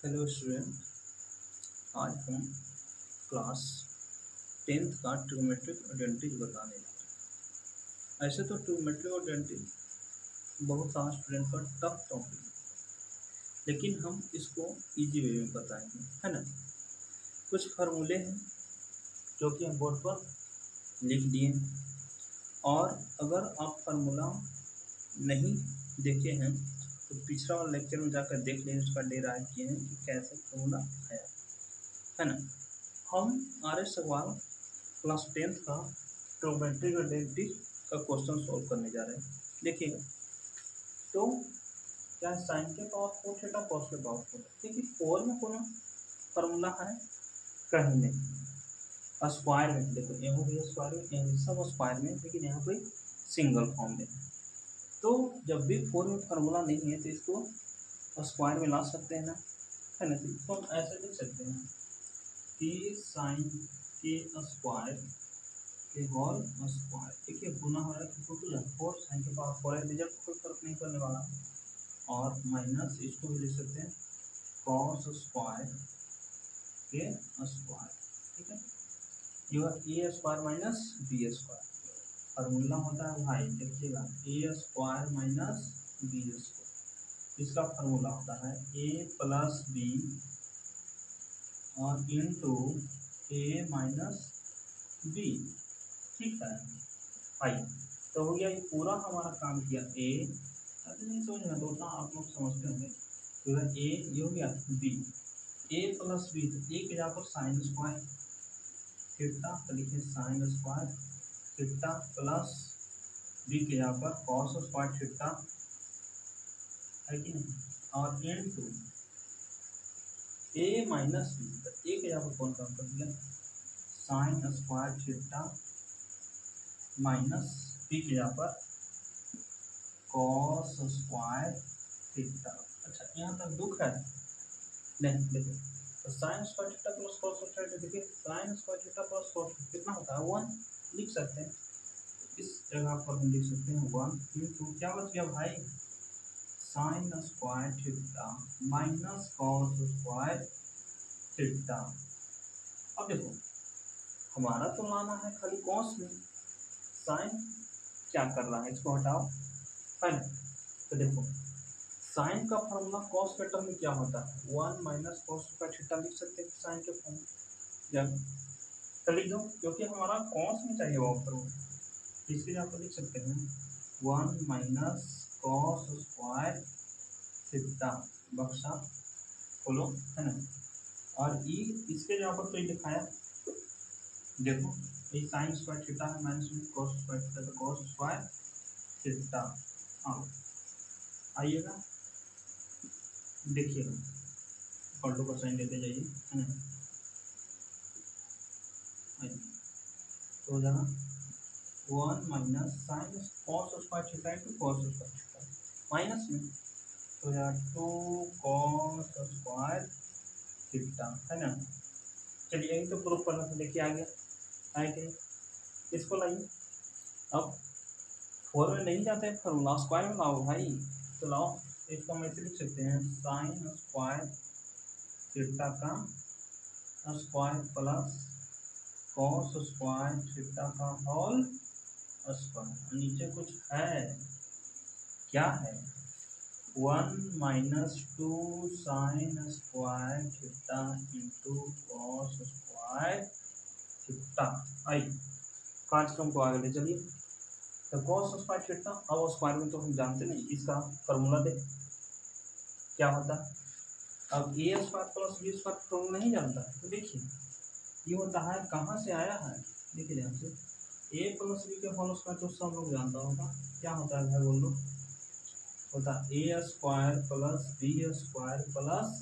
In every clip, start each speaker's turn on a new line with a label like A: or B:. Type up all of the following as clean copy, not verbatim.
A: Hello student, आज हम class 10th का ट्रिग्नोमेट्रिक आइडेंटिटी बताने जा रहे हैं। ऐसे तो ट्रिग्नोमेट्रिक आइडेंटिटी बहुत सारा स्टूडेंट का टफ टॉपिक है, लेकिन हम इसको इजी वे में बताएंगे, है ना। कुछ फार्मूले हैं जो कि हम बोर्ड पर लिख दिए हैं, और अगर आप फार्मूला नहीं देखे हैं तो पिछला वाला लेक्चर में जाकर देख लें, उसका डेराइव किए हैं कि कैसे फार्मूला है ना। हम RS सवाल क्लास 10th का ट्रिग्नोमेट्रिक आइडेंटिटी का क्वेश्चन सॉल्व करने जा रहे हैं। देखिएगा, तो क्या साइन के पावर 4 थीटा कॉस के पावर 4, देखिए 4 में कोनो फार्मूला है कहीं नहीं, स्क्वायर में देखो, यहाँ भी स्क्वायर में, यहाँ सब स्क्वायर में, लेकिन यहाँ पे सिंगल फॉर्म में। तो जब भी 4 में फार्मूला नहीं है तो इसको स्क्वायर में ला सकते हैं ना, है ना। तो इसको हम ऐसे लिख सकते हैं कि साइन के स्क्वायर के होल स्क्वायर, देखिए गुना हो रहा है तो टोटल है 4 साइन के पावर 4 है, रिजल्ट कोई फर्क नहीं पड़ने वाला। और माइनस इसको भी लिख सकते हैं कॉस स्क्वायर के स्क्वायर, ठीक है। यह A square minus B square formula होता है भाई, देखिएगा A square minus B square, इसका फार्मूला होता है ए प्लस बी और इंटू ए माइनस बी, ठीक है भाई। तो हो गया, ये पूरा हमारा काम किया ए, अरे नहीं समझना तो उतना आप लोग समझते होंगे। तो ए ये हो गया बी, ए प्लस बी, तो ए के जगह पर साइन स्क्वायर थीटा, तो लिखिए sine square theta plus b के जगह पर कॉस स्क्वायर थीटा, है कि नहीं। और इनटू ए माइनस बी, तो ए के जगह पर कौन काम कर दिया sine square theta minus b के जगह पर कॉस स्क्वायर थीटा। अच्छा, यहाँ तक दुख है नहीं, देखो तो sine square theta plus cos square theta, देखिए sine square theta plus cos कितना होता है 1, लिख सकते हैं। इस जगह पर हम लिख सकते हैं 1 इंटू क्या बच गया भाई sign square theta minus cos square theta. अब देखो, हमारा तो लाना है खाली कॉस में, साइन क्या कर रहा है, इसको हटाओ, है ना। तो देखो साइन का फॉर्मूला कॉस के टर्म में क्या होता है 1 माइनस कॉस स्क्वायर थीटा, लिख सकते हैं साइन के फॉर्म में, तो लिख दो क्योंकि हमारा कॉस में चाहिए वो फॉर्मूला, इसके यहाँ पर लिख सकते हैं 1 माइनस कॉस स्क्वायर थीटा बक्सा खोलो, है ना। और ई इसके जहाँ पर तो ये दिखाया, देखो ये साइन स्क्वायर थीटा है माइनस में कॉस स्क्वायर थीटा, तो कॉस स्क्वायर थीटा। हाँ आइएगा, देखिएगा ऑल्टो का साइन लेते जाइए, है ना। तो हो जाएगा 1 minus sine cos square theta into cos square theta minus में, तो हो जाएगा 2 कॉस स्क्वायर थीटा, है ना। चलिए यही तो प्रूफ करना था, देखिए आ गया, आए थे इसको लाइए। अब 4 में नहीं जाते हैं फॉर्मूला स्क्वायर में लाओ भाई, तो लाओ इसको हम ऐसे लिख सकते हैं साइन स्क्वायर थीटा का square plus cos square theta का होल स्क्वायर, नीचे कुछ है, क्या है 1 minus 2 sine square theta into cos square theta. आई कार्यक्रम को आगे ले चलिए, तो कॉस स्क्वायर थीटा, अब स्क्वायर में तो हम जानते नहीं, इसका फॉर्मूला दे क्या होता है। अब A square plus B square formula नहीं जानता है, तो देखिए ये होता है कहाँ से आया है, देखिए ध्यान से ए प्लस बी के होल स्क्वायर तो सब लोग जानता होगा, क्या होता है भाई बोल दो, होता है A square plus B square plus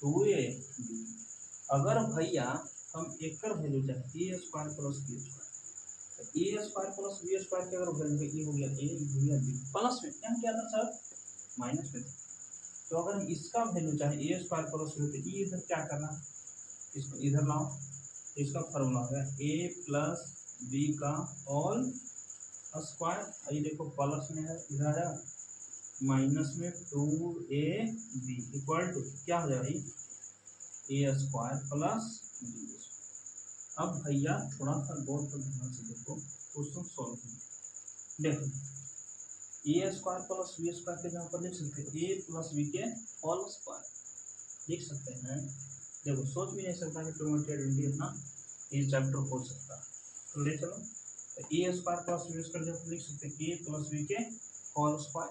A: 2ab। अगर भैया हम एक कर वैल्यू चाहे A square plus B square, तो A square plus B square की अगर वैल्यू ये हो गया ए, ये हो गया बी, प्लस में यहाँ क्या था सर माइनस में था। तो अगर हम इसका वैल्यू चाहे ए स्क्वायर प्लस बी, तो ये इधर क्या करना, इसको इधर लाओ, इसका फॉर्मूला हो गया ए प्लस बी का होल स्क्वायर, ये देखो प्लस में है इधर आ जाएगा, माइनस में 2ab इक्वल टू क्या हो जाएगा a स्क्वायर प्लस b। अब भैया थोड़ा सा गौर कर ध्यान से देखो, क्वेश्चन सॉल्व करो। देखो ए स्क्वायर प्लस बी स्क्वायर के जहाँ पर लिख सकते हैं ए प्लस बी के होल स्क्वायर लिख सकते हैं। देखो सोच भी नहीं सकता कि ट्रिग्नोमेट्री आइडेंटिटी इतना ये चैप्टर हो सकता है। तो ले चलो, तो A square plus B square जहाँ पर लिख सकते हैं ए प्लस बी के होल स्क्वायर।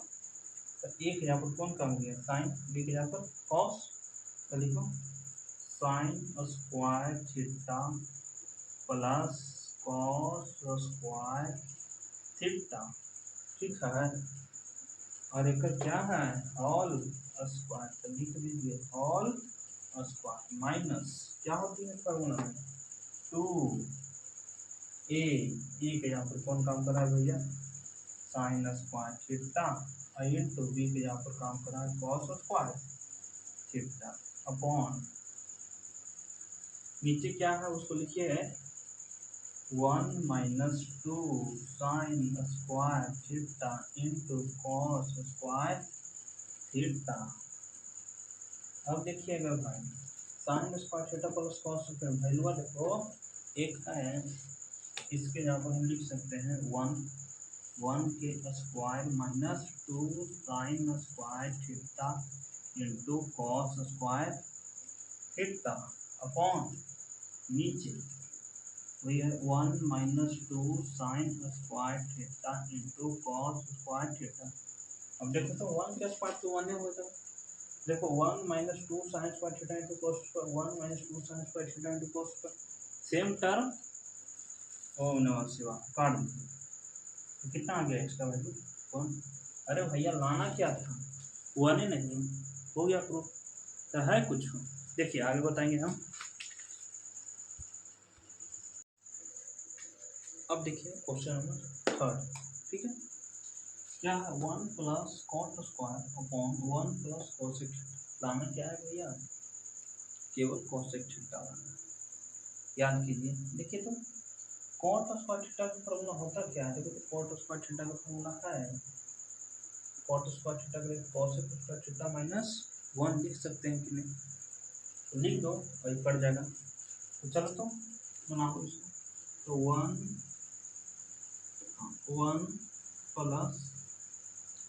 A: तो ए के यहाँ पर कौन काम गया साइन, बी के यहाँ पर कॉस। तो लिखो sign square theta plus cos square theta, ठीक है। और एक क्या है ऑल स्क्वायर, तो लिख दीजिए ऑल स्क्वायर माइनस क्या होती है फॉर्मूला में 2a के यहाँ पर कौन काम कर रहा है भैया sine square theta, into b के यहाँ पर काम कर रहा है कॉस स्क्वायर थीटा अपॉन नीचे क्या है उसको लिखिए 1 minus 2 sine square theta into cos square theta. अब देखिएगा भाई sign square theta plus cos square value देखो एक है, इसके यहाँ पर हम लिख सकते हैं 1 के square minus 2 sine square theta into cos square theta upon नीचे वही है 1 minus 2 sine square theta into cos square theta. अब देखो तो 1 के स्क्वायर तो 1 हो जाएगा। देखो 1 minus 2 sine square theta into cos square 1 minus 2 sine square theta into cos square same term ओम नमः शिवाय काट दीजिए। तो कितना आ गया इसका वैल्यू 1। अरे भैया लाना क्या था 1 ही नहीं हो गया प्रूफ, तो है कुछ। देखिए आगे बताएंगे हम। अब देखिए क्वेश्चन नंबर 3, ठीक है। क्या है 1 plus cot square upon 1 plus cosec theta. लाना क्या है भैया केवल कोसेक थीटा लाना। याद कीजिए देखिए तो कॉट स्क्वायर थीटा का फॉर्मूला होता क्या है, देखो तो कॉट स्क्वायर थीटा का फॉर्मूला है कॉट स्क्वायर थीटा के लिए कोसेक स्क्वायर थीटा माइनस 1 लिख सकते हैं कि नहीं, तो लिख दो वही पड़ जाएगा। तो चलो तो बना दो इसको, तो 1 प्लस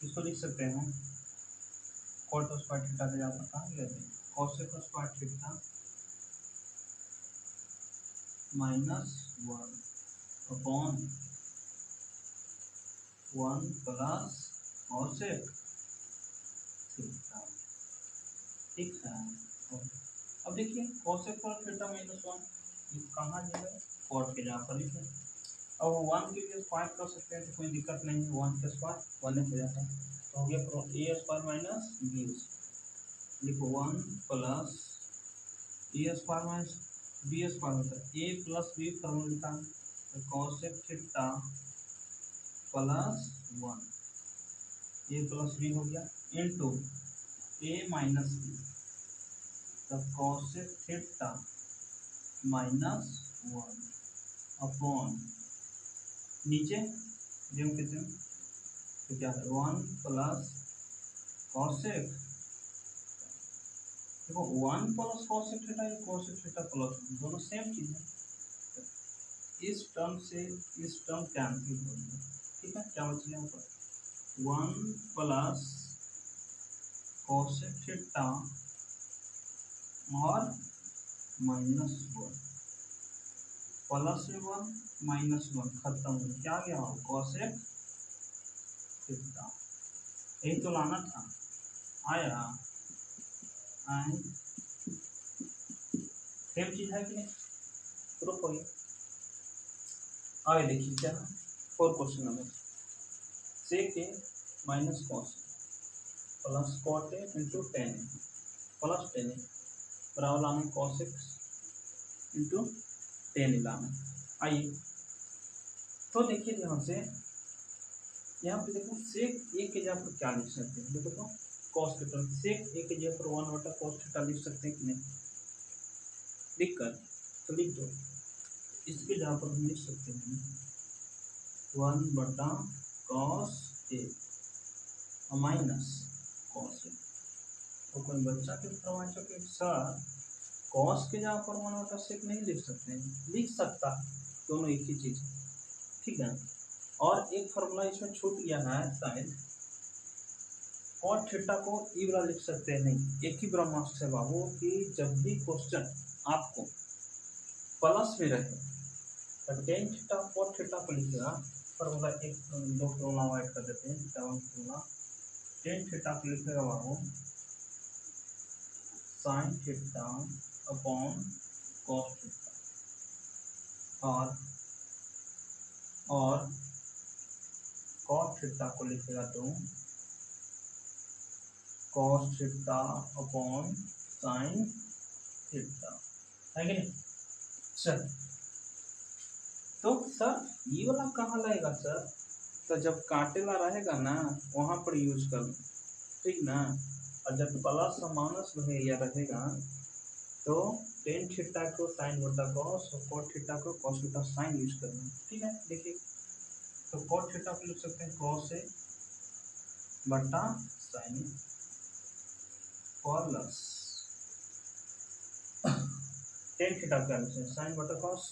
A: इसको लिख सकते हैं कॉट स्क्वायर थीटा के यहाँ पर कहाँ गया थे cosec square theta minus 1 upon 1 plus cosec theta, ठीक है। अब देखिए कोसेक स्क्वायर थीटा माइनस 1 कहाँ जाएगा कॉट के जहाँ पर लिखे। अब 1 के लिए स्क्वायर कर सकते हैं तो कोई दिक्कत नहीं है, 1 के स्क्वायर 1 हो जाता है। तो हो गया ए स्क्वायर माइनस बी लिखो 1 प्लस ए स्क्वायर माइनस बी स्क्वायर होता है ए प्लस बी फॉर्मूला लिखा है तो कोसेक थीटा प्लस 1 ए प्लस बी हो गया इनटू ए माइनस बी तो कोसेक थीटा माइनस 1 अपॉन नीचे जो कितने तो क्या है 1 प्लस कोसेक, देखो 1 प्लस कोसेक थीटा या कोसेक थीटा प्लस दोनों सेम चीज है। इस टर्म से इस टर्म कैंसिल हो गया, ठीक है। क्या बच गया यहाँ पर 1 प्लस कोसेक थीटा और माइनस 1 प्लस में 1 माइनस 1 खत्म हो क्या गया कोसेक थीटा। यही तो लाना था आया आए सेम चीज है कि नहीं प्रूफ हो गया। आगे देखिए क्या है 4 question number sec A minus cos plus cot A into tan A plus tan A बराबर लाना cos X into tan A लाना। आइए तो देखिए ध्यान से यहाँ पे देखो सेक ए के जगह पर क्या लिख सकते हैं, देखो तो कॉस थीटा सेक ए के जगह पर 1 बटा कॉस थीटा लिख सकते हैं कि नहीं, लिख कर तो लिख दो। इसके जगह पर हम लिख सकते हैं 1 बटा cos A minus cos A. तो कोई बच्चा के फरमाइश के सर कॉस के जहाँ पर 1/sec नहीं लिख सकते हैं, लिख सकता है, दोनों एक ही चीज, ठीक है। और एक फार्मूला इसमें छूट गया है शायद, कॉट थीटा को ई वाला लिख सकते हैं नहीं, एक ही ब्रह्मास्त्र है बाबू कि जब भी क्वेश्चन आपको प्लस में रहे तो टेन थीटा कॉट थीटा को लिखेगा, फार्मूला एक दो फार्मूला ऐड कर देते हैं, फार्मूला टेन थीटा को लिखेगा बाबू sine theta upon cos theta, और कॉस थीटा को लिखेगा तो cos theta upon sine theta, है कि नहीं सर। तो सर ये वाला कहाँ लगेगा सर, तो जब काटेला रहेगा ना वहाँ पर यूज कर, ठीक ना। और जब प्लस माइनस रहेगा तो टेन थीटा को साइन बटा कॉस और कॉट थीटा को कॉस बटा साइन यूज करना, ठीक है। देखिए तो कॉट थीटा को लिख सकते हैं कॉस ए बटा साइन प्लस टेन थीटा क्या लिखते हैं साइन बटा कॉस,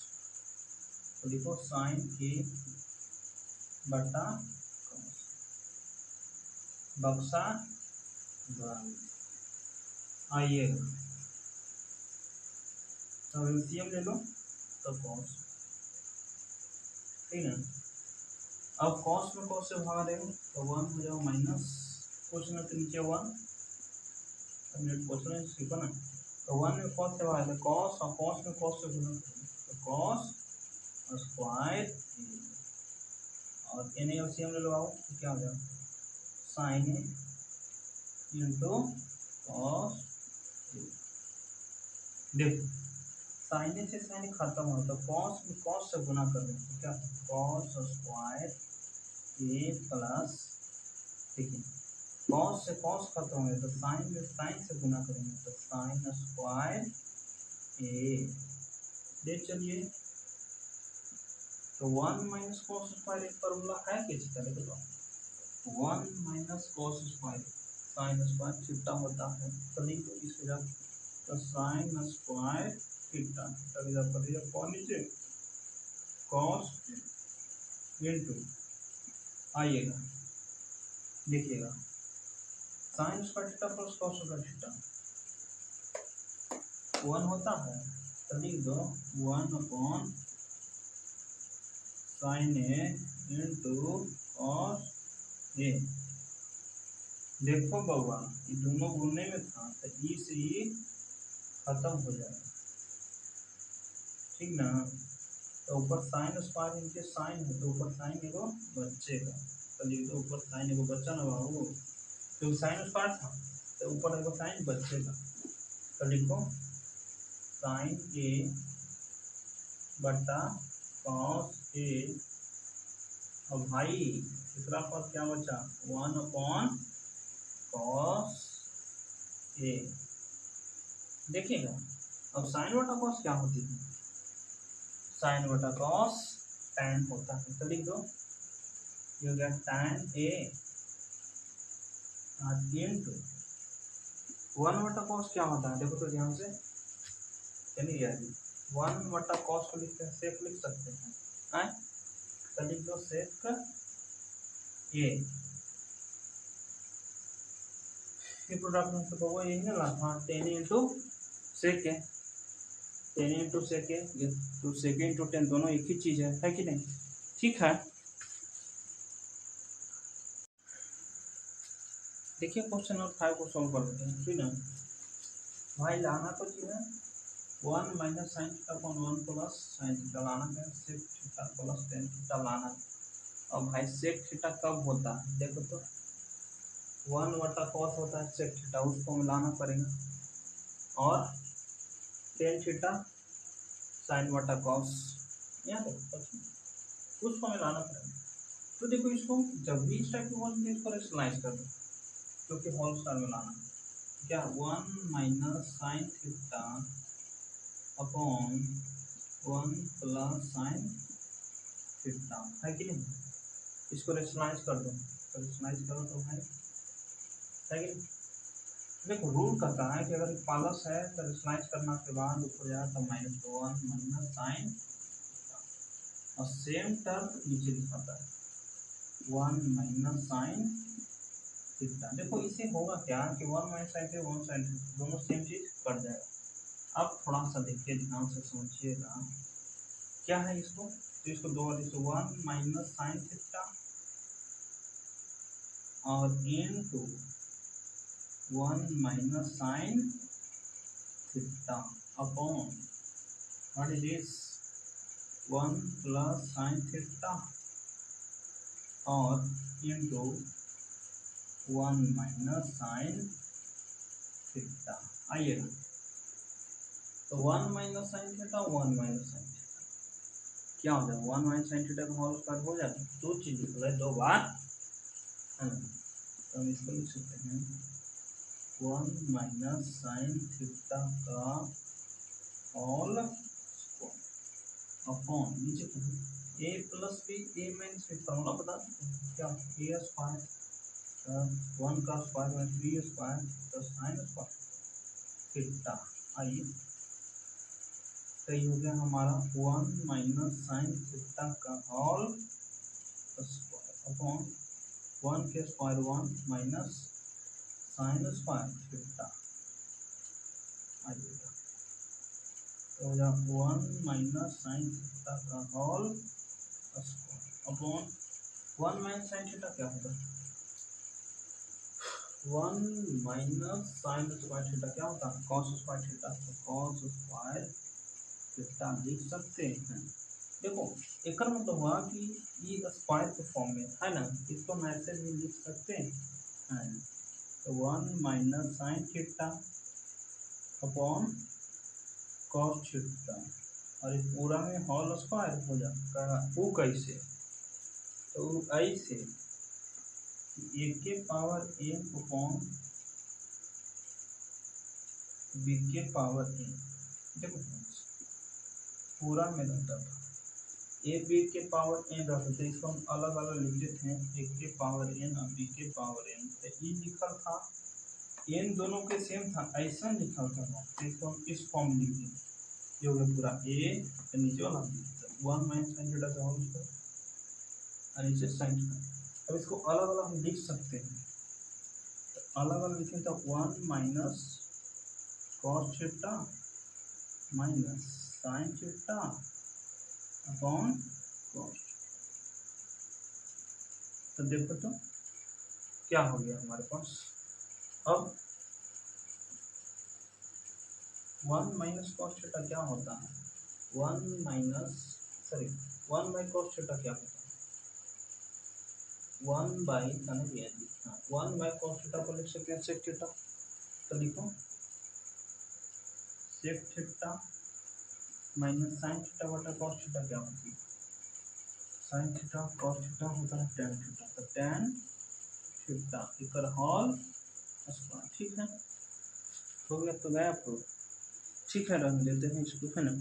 A: तो लिखो साइन ए बटा कॉस बक्सा आइएगा, तो एलसीएम ले लो तो कॉस, ठीक है। अब कॉस में कॉस से भागा देंगे तो 1 हो जाएगा माइनस कुछ ना तो नीचे 1 क्वेश्चन सीखो ना, तो 1 में कॉस से भागा कॉस और कॉस में कॉस से गुना तो कॉस स्क्वायर और एन एलसीएम ले लो आओ तो क्या हो जाएगा साइन ए इंटू कॉस। देखो साइन से साइन खत्म हो तो कॉस में कॉस से गुना कर देंगे, क्या कॉस स्क्वायर ए प्लस, ठीक है। कॉस से कॉस खत्म हो गया तो साइन में साइन से गुना करेंगे तो साइन स्क्वायर ए, ले चलिए तो 1 माइनस कॉस स्क्वायर एक फॉर्मूला है किसी तरह का, 1 minus cos square sine square theta होता है, तो लिख दो इसके जगह तो साइन स्क्वायर थीटा कौन नीचे कॉस इंटू आइएगा देखिएगा sign square theta plus cos square theta 1 होता है, तो लिख दो 1 upon sine A into cos A. देखो बाबा ये दोनों गुणने में था तो ई से ई खत्म हो जाएगा, ठीक ना। तो ऊपर साइन स्क्वायर नीचे साइन है तो ऊपर साइन एगो बचेगा, तो लिख दो ऊपर साइन एगो बच्चा ना बाबू, तो साइन स्क्वायर था तो ऊपर एगो साइन बचेगा, तो लिखो साइन ए बटा कॉस ए, और भाई दूसरा पद क्या बचा 1 अपॉन कॉस ए। देखिएगा अब साइन बटा कॉस क्या होती है, साइन बटा कॉस टैन होता है, तो लिख दो you get tan A into 1 बटा कॉस क्या होता है, देखो तो ध्यान से चलिए यार 1 बटा कॉस को लिखते हैं सेक लिख सकते हैं, तो लिख दो सेक ए, ये प्रोडक्ट में तो वो यही ना लाता है 10 इंटू सेक है, 10 इंटू सेक है, तो सेक इंटू 10 दोनों एक ही चीज है कि नहीं, ठीक है। देखिए क्वेश्चन नंबर 5 को सॉल्व कर लेते हैं, ठीक है भाई। लाना तो जी है 1 minus sine theta upon 1 plus sine theta लाना है, sec theta plus tan theta लाना है। और भाई सेक थीटा कब होता है, देखो तो 1 बटा कॉस होता है सेक थीटा, उसको मिलाना पड़ेगा, और टेन थीटा साइन बटा कॉस यहाँ देखो उसको मिलाना पड़ेगा। तो देखो इसको जब भी इस टाइप की वन इसको रेशनलाइज कर दो क्योंकि होल स्क्वायर मिलाना क्या 1 minus sine theta upon 1 plus sine theta है कि नहीं, इसको रेशनलाइज कर दो, तो रेशनलाइज करो तो भाई है कि देखो रूल कहता है कि अगर प्लस है तो स्लाइस करने के बाद ऊपर जाए तो -1 माइनस साइन, और सेम टर्म नीचे दिखाता है 1 माइनस साइन थीटा। देखो इससे होगा क्या कि 1 माइनस साइन थीटा 1 साइन दोनों सेम चीज कट जाएगा। अब थोड़ा सा देखिए ध्यान से समझिएगा क्या है इसको, तो इसको दो वाले से 1 माइनस साइन थीटा और into 1 minus sine theta upon what is this 1 plus sine theta और इनटू 1 माइनस साइन थीटा। आइएगा तो 1 minus sine theta 1 minus sine theta क्या हो जाएगा, 1 माइनस साइन थीटा का होल स्क्वायर हो जाएगा, दो चीज लिख रहे दो बार है ना, तो हम इसको लिख सकते हैं 1 माइनस साइन थीटा का होल अपॉन नीचे a plus b a minus b formula बता क्या ए स्क्वायर 1 का स्क्वायर में 3 square plus sine square theta. आइए तो ये हो गया हमारा 1 माइनस साइन थीटा का होल स्क्वायर अपॉन 1 के square 1 minus sine square theta. आइएगा तो हो जाएगा 1 माइनस साइन थीटा का whole square upon 1 minus sine theta क्या होगा, 1 माइनस साइन स्क्वायर थीटा क्या होता है कॉस स्क्वायर थीटा, तो कॉस स्क्वायर थीटा लिख सकते हैं। देखो एक मतलब हुआ कि ये स्क्वायर के फॉर्म में है ना, इसको हम ऐसे भी लिख सकते हैं तो 1 minus sine theta upon cos theta और इस पूरा में होल स्क्वायर हो जाता है। वो कैसे, तो ऐसे ए के पावर एन अपॉन बी के पावर एन, देखो पूरा में रहता था ए बी के पावर एन रहता था, इसको हम अलग अलग लिखते थे ए के पावर एन और बी के पावर एन, तो ये लिखल था एन दोनों के सेम था ऐसा लिखल था, तो इसको हम इस फॉर्म लिख दें ये हो गया पूरा ए तो नीचे वाला 1 माइनस साइन थीटा का होल स्क्वायर और नीचे साइन थीटा। अब इसको अलग अलग हम लिख सकते हैं, तो अलग अलग लिखें तो 1 minus cos theta minus sine theta upon cos. तो देखो तो क्या हो गया हमारे पास, अब 1 माइनस कॉस थीटा क्या होता है 1 माइनस 1 बाई कॉस थीटा क्या होता है 1 बाई 1 बाई कॉस थीटा को लिख सकते हैं सेक थीटा, तो लिखो sec theta minus sine theta बटा कॉस थीटा क्या होती है साइन थीटा कॉस थीटा होता है टेन थीटा, तो tan theta equal whole square. ठीक है हो गया, तो गया प्रूफ। ठीक है रहने देते हैं इसको है ना।